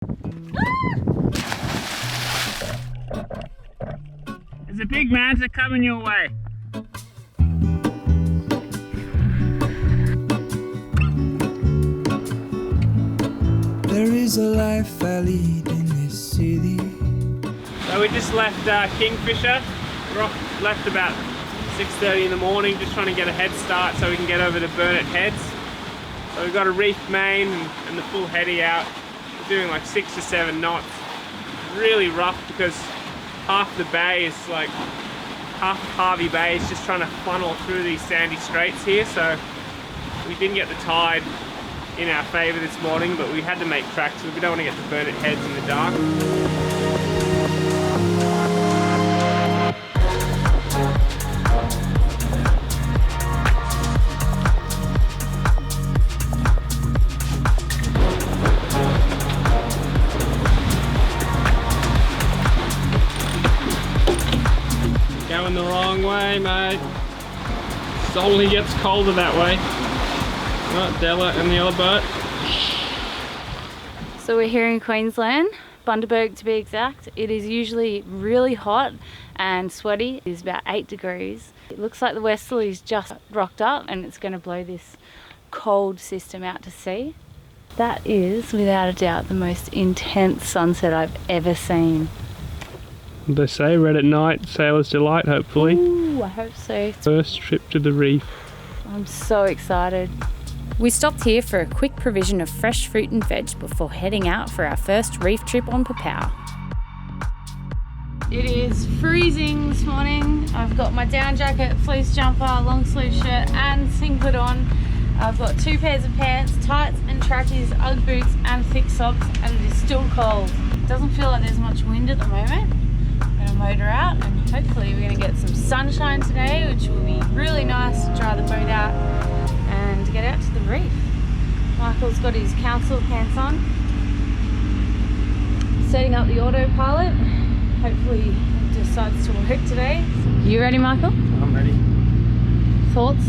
There's a big manta coming your way. There is a life I lead in this city. So we just left Kingfisher. Left about 6:30 in the morning, just trying to get a head start so we can get over to Burnett heads. So we've got a reef main and the full heady out. We're doing like 6 to 7 knots. Really rough because half the bay is like, half of Harvey Bay is just trying to funnel through these sandy straits here. So we didn't get the tide in our favour this morning, but we had to make tracks because we don't want to get to Burnett heads in the dark. Going the wrong way, mate. It only gets colder that way. Right, Della and the other boat. So we're here in Queensland, Bundaberg to be exact. It is usually really hot and sweaty. It is about 8 degrees. It looks like the westerly's just rocked up and it's going to blow this cold system out to sea. That is, without a doubt, the most intense sunset I've ever seen. They say red at night, sailor's delight, hopefully. Ooh, I hope so. First trip to the reef. I'm so excited. We stopped here for a quick provision of fresh fruit and veg before heading out for our first reef trip on Popao. It is freezing this morning. I've got my down jacket, fleece jumper, long sleeve shirt and singlet on. I've got 2 pairs of pants, tights and trackies, Ugg boots and thick socks, and it is still cold. It doesn't feel like there's much wind at the moment. I'm going to motor out and hopefully we're going to get some sunshine today, which will be really nice to dry the boat out and get out to the reef. Michael's got his council pants on, setting up the autopilot. Hopefully it decides to work today. You ready, Michael? I'm ready. Thoughts?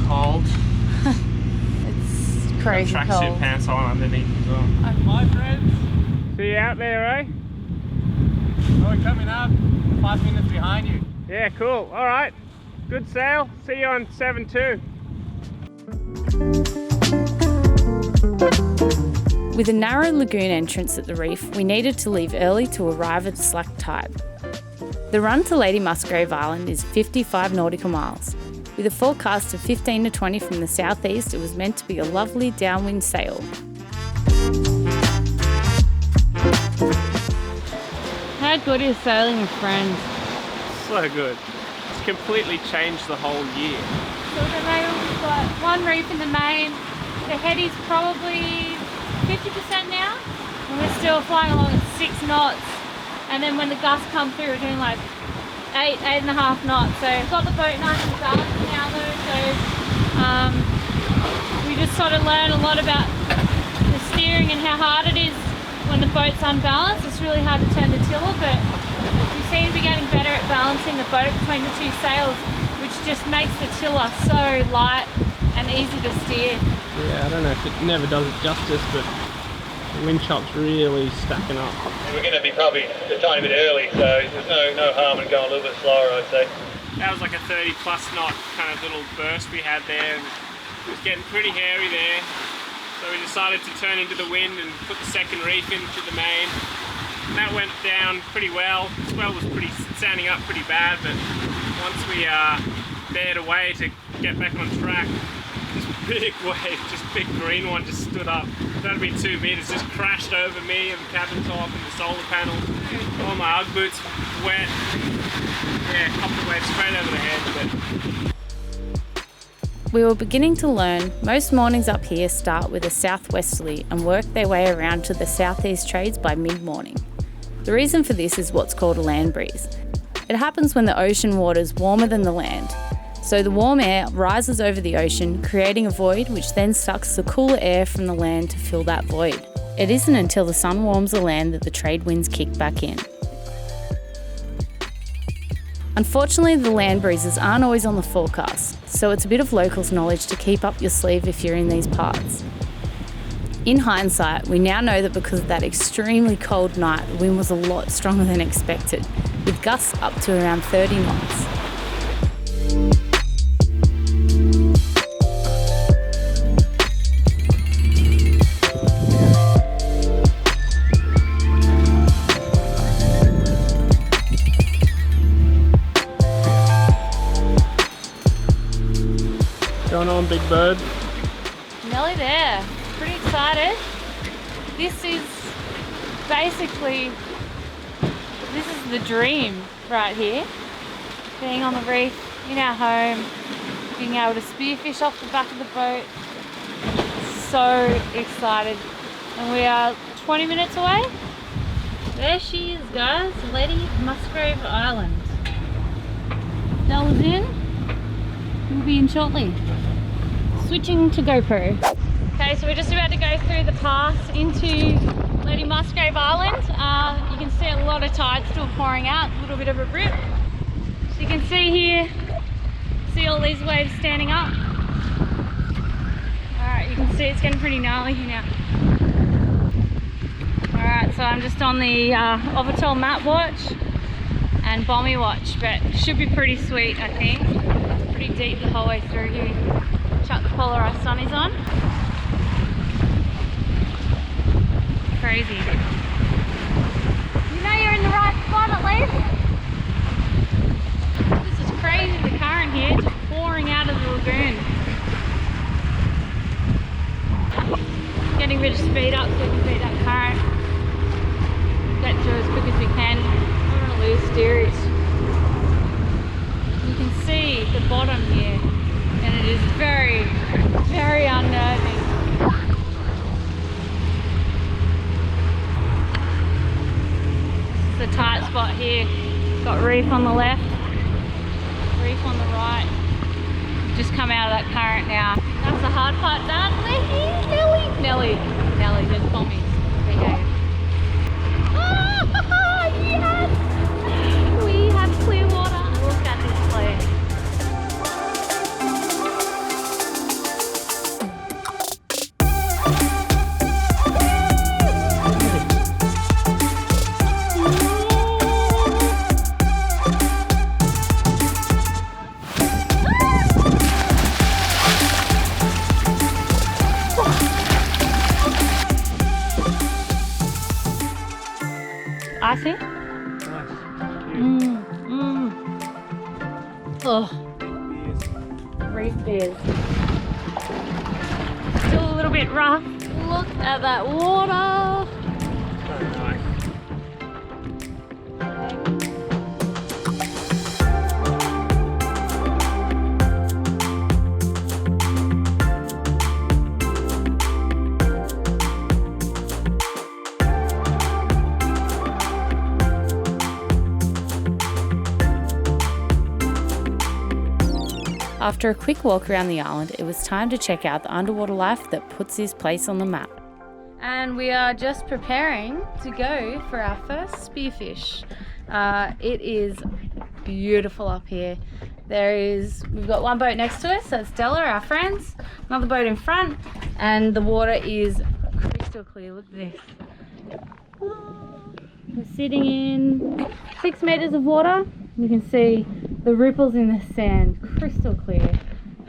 Cold. It's crazy cold. Tracksuit pants on underneath as well. My friends. See you out there, eh? Oh, we're coming up. 5 minutes behind you. Yeah, cool. All right. Good sail. See you on 7-2. With a narrow lagoon entrance at the reef, we needed to leave early to arrive at the slack tide. The run to Lady Musgrave Island is 55 nautical miles. With a forecast of 15 to 20 from the southeast, it was meant to be a lovely downwind sail. How good is sailing with friends? So good. It's completely changed the whole year. So at the moment we've got 1 reef in the main. The heady's probably 50% now. And we're still flying along at 6 knots. And then when the gusts come through, we're doing like 8.5 knots. So we've got the boat nice and balanced now though. So we just sort of learn a lot about the steering and how hard it is when the boat's unbalanced. It's really hard to turn the tiller, but we seem to be getting better at balancing the boat between the 2 sails, which just makes the tiller so light and easy to steer. Yeah, I don't know if it never does it justice, but the wind chop's really stacking up. We're going to be probably a tiny bit early, so there's no harm in going a little bit slower, I'd say. That was like a 30+ knot kind of little burst we had there. It was getting pretty hairy there. So we decided to turn into the wind and put the second reef into the main. And that went down pretty well. The swell was sounding up pretty bad, but once we bared away to get back on track, this big wave, just big green one, just stood up. That'd be 2 meters, just crashed over me and the cabin top and the solar panel. All my Ugg boots wet. Yeah, popped the wave straight over the head. But We were beginning to learn most mornings up here start with a southwesterly and work their way around to the southeast trades by mid-morning. The reason for this is what's called a land breeze. It happens when the ocean water is warmer than the land. So the warm air rises over the ocean, creating a void which then sucks the cooler air from the land to fill that void. It isn't until the sun warms the land that the trade winds kick back in. Unfortunately, the land breezes aren't always on the forecast, so it's a bit of locals knowledge to keep up your sleeve if you're in these parts. In hindsight, we now know that because of that extremely cold night, the wind was a lot stronger than expected, with gusts up to around 30 knots. Going on, big bird? Nearly there. Pretty excited. This is basically, this is the dream right here. Being on the reef, in our home, being able to spearfish off the back of the boat. So excited. And we are 20 minutes away. There she is, guys, Lady Musgrave Island. Della's in. We'll be in shortly. Switching to GoPro. Okay, so we're just about to go through the pass into Lady Musgrave Island. You can see a lot of tide still pouring out, a little bit of a rip. So you can see here, see all these waves standing up. Alright, you can see it's getting pretty gnarly here now. Alright, so I'm just on the Orbital map watch and Bommy watch, but should be pretty sweet, I think. Pretty deep the whole way through here. Chuck the polarized sunnies on. Crazy. You know you're in the right spot at least. This is crazy, the current here, just pouring out of the lagoon. Getting a bit of speed up so we can beat that current. Get through as quick as we can. I don't want to lose steerage. You can see the bottom here, and it is very, very unnerving. This is the tight spot here. Got reef on the left, reef on the right. We've just come out of that current now. That's the hard part done. Nelly, there's Bommy. Behave. Yes! We have clear water. Look at this place. Icy? Oh, reef beers. Still a little bit rough. Look at that water. Very nice. After a quick walk around the island, it was time to check out the underwater life that puts this place on the map. And we are just preparing to go for our first spearfish. It is beautiful up here. We've got one boat next to us, that's Della, our friends. Another boat in front, and the water is crystal clear. Look at this. We're sitting in 6 meters of water. You can see the ripples in the sand, crystal clear.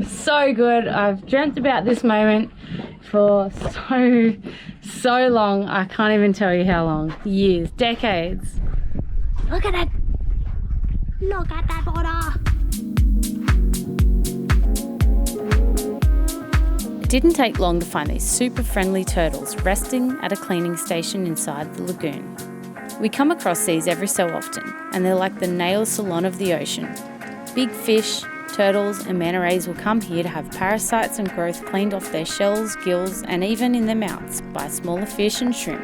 So good. I've dreamt about this moment for so long. I can't even tell you how long. Years, decades. Look at it. Look at that water. It didn't take long to find these super friendly turtles resting at a cleaning station inside the lagoon. We come across these every so often, and they're like the nail salon of the ocean. Big fish, turtles and manta rays will come here to have parasites and growth cleaned off their shells, gills and even in their mouths by smaller fish and shrimp.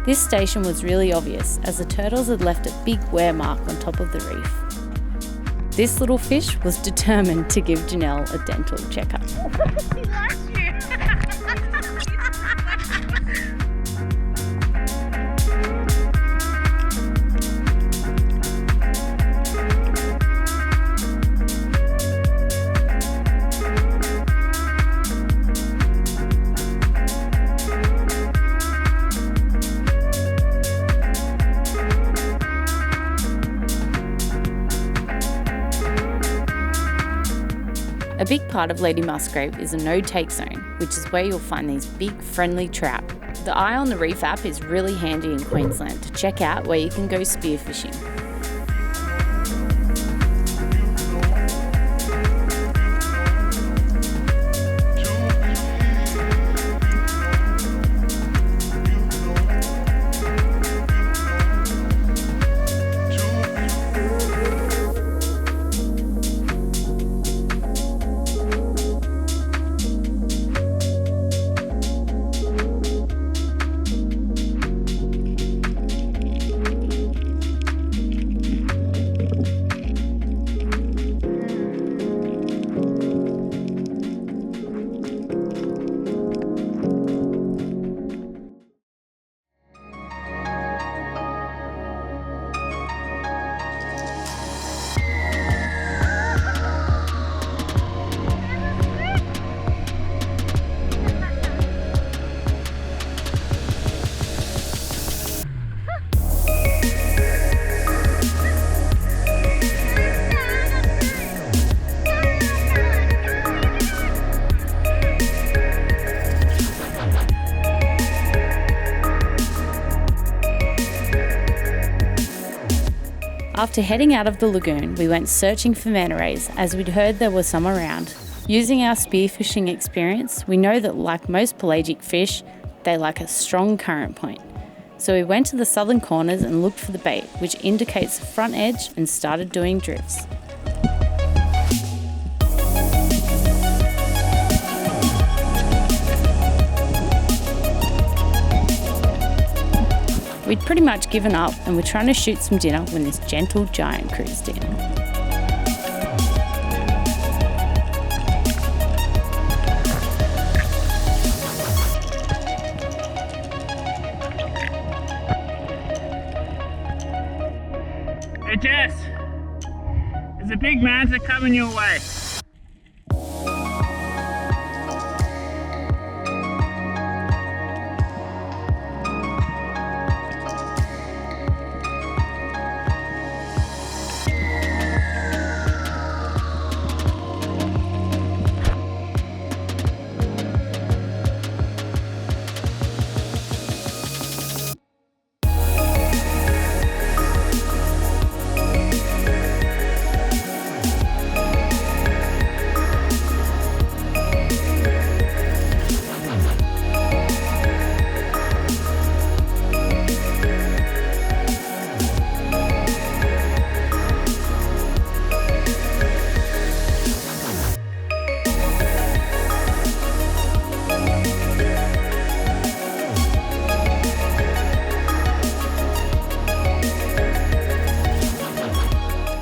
This station was really obvious as the turtles had left a big wear mark on top of the reef. This little fish was determined to give Janelle a dental checkup. He likes you. A big part of Lady Musgrave is a no-take zone, which is where you'll find these big, friendly trout. The Eye on the Reef app is really handy in Queensland to check out where you can go spearfishing. After heading out of the lagoon, we went searching for Manta Rays as we'd heard there were some around. Using our spearfishing experience, we know that like most pelagic fish, they like a strong current point. So we went to the southern corners and looked for the bait, which indicates the front edge, and started doing drifts. We'd pretty much given up and were trying to shoot some dinner when this gentle giant cruised in. Hey Jess, there's a big manta coming your way.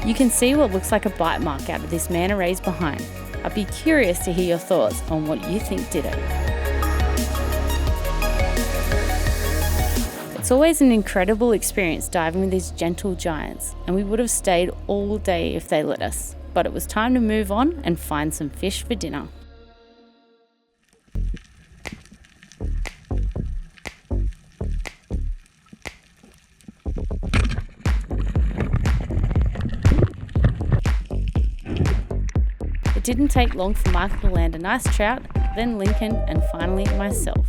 You can see what looks like a bite mark out of this Manta Rays behind. I'd be curious to hear your thoughts on what you think did it. It's always an incredible experience diving with these gentle giants, and we would have stayed all day if they let us, but it was time to move on and find some fish for dinner. It didn't take long for Michael to land a nice trout, then Lincoln, and finally myself.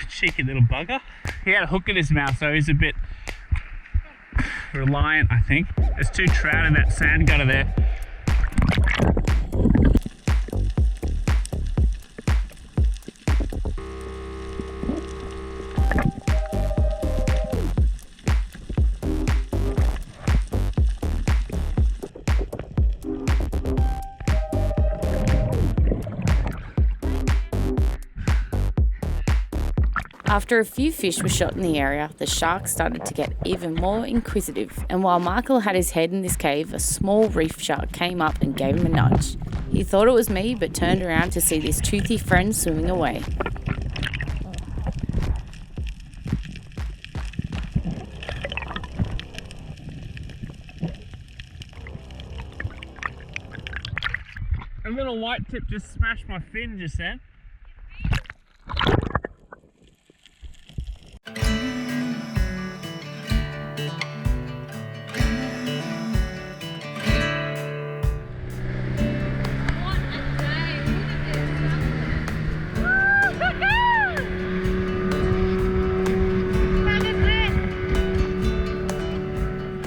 Cheeky little bugger. He had a hook in his mouth, so he's a bit reliant, I think. There's two trout in that sand gutter there. After a few fish were shot in the area, the sharks started to get even more inquisitive, and while Michael had his head in this cave, a small reef shark came up and gave him a nudge. He thought it was me, but turned around to see this toothy friend swimming away. little white tip just smashed my fin just then.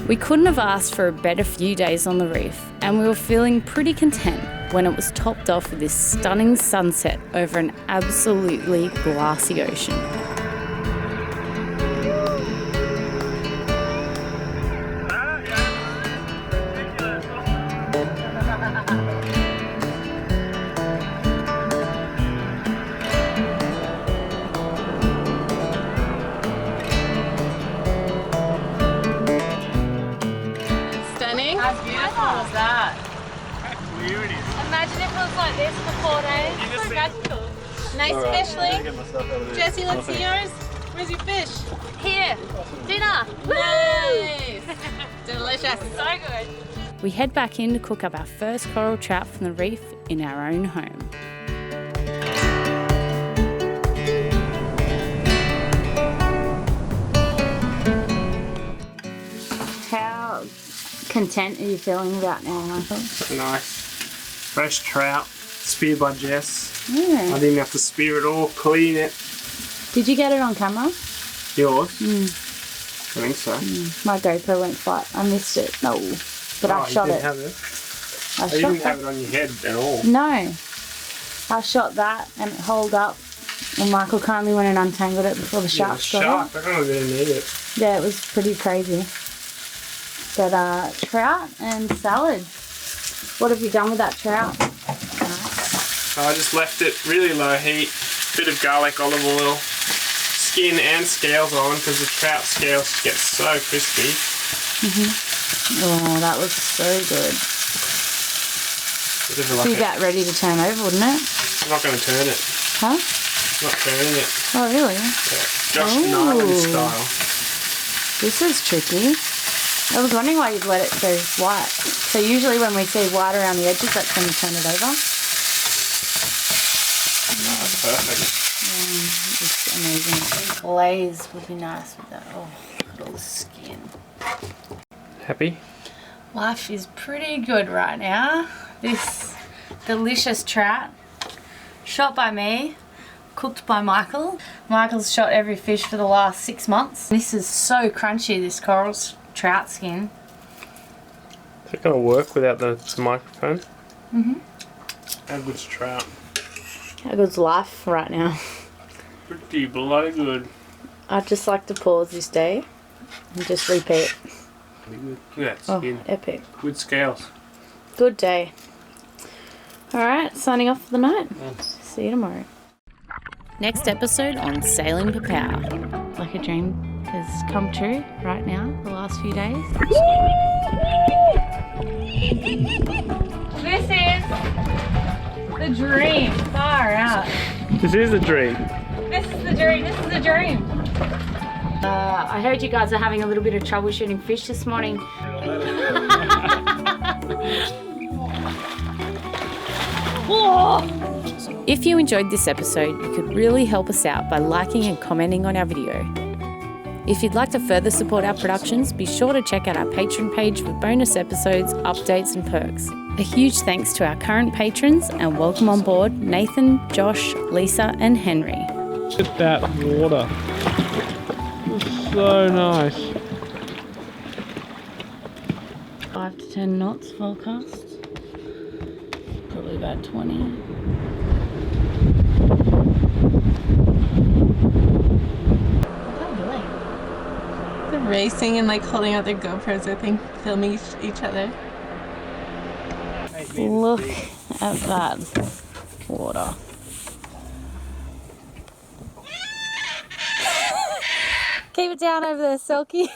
We couldn't have asked for a better few days on the reef, and we were feeling pretty content when it was topped off with this stunning sunset over an absolutely glassy ocean. How beautiful was that? How clear it is. Imagine if it was like this for 4 days. You just So see- magical. Nice fish, Lee. Jesse, let's see yours. Where's your fish? Here. Dinner. Nice. Delicious. So good. We head back in to cook up our first coral trout from the reef in our own home. How content are you feeling about now, Michael? Nice. Fresh trout, speared by Jess. I Yeah. didn't have to spear it all, clean it. Did you get it on camera? Yours? I think so. My GoPro went flat. I missed it. No, but I you shot didn't it. have it? I You shot didn't that. have it on your head at all. No. I shot that and it holed up. And Michael kindly went and untangled it before the Yeah, the sharks got shark, I don't really need it. it. Yeah, it was pretty crazy. But trout and salad. What have you done with that trout? So I just left it really low heat, bit of garlic, olive oil, skin and scales on because the trout scales get so crispy. Oh, that looks so good. Bit of Be like about ready to turn over, wouldn't it? I'm not going to turn it. Huh? I'm not turning it. Oh, really? Josh Ooh. Nyland style. This is tricky. I was wondering why you'd let it go white. So usually when we see white around the edges, that's when you turn it over. No, that's perfect. It's amazing. Glaze would be nice with that. Oh, look at all the skin. Happy? Life is pretty good right now. This delicious trout, shot by me, cooked by Michael. Michael's shot every fish for the last 6 months. This is so crunchy, this coral trout skin. Is it going to work without the microphone? How good's trout? How good's life right now? Pretty bloody good. I'd just like to pause this day and just repeat. Pretty good. Look at that Oh, skin. epic. Good scales. Good day. Alright, signing off for the night. See you tomorrow. Next episode on Sailing Popao. Like a dream has come true right now, the last few days. This is the dream. Far out. This is a dream. This is the dream. This is the dream. I heard you guys are having a little bit of trouble shooting fish this morning. If you enjoyed this episode, you could really help us out by liking and commenting on our video. If you'd like to further support our productions, be sure to check out our Patreon page for bonus episodes, updates and perks. A huge thanks to our current patrons and welcome on board Nathan, Josh, Lisa and Henry. Look at that water. It's so nice. 5 to 10 knots forecast. Probably about 20. They're racing and like holding out their GoPros, I think, filming each other. Look at that water. Keep it down over there, Selkie.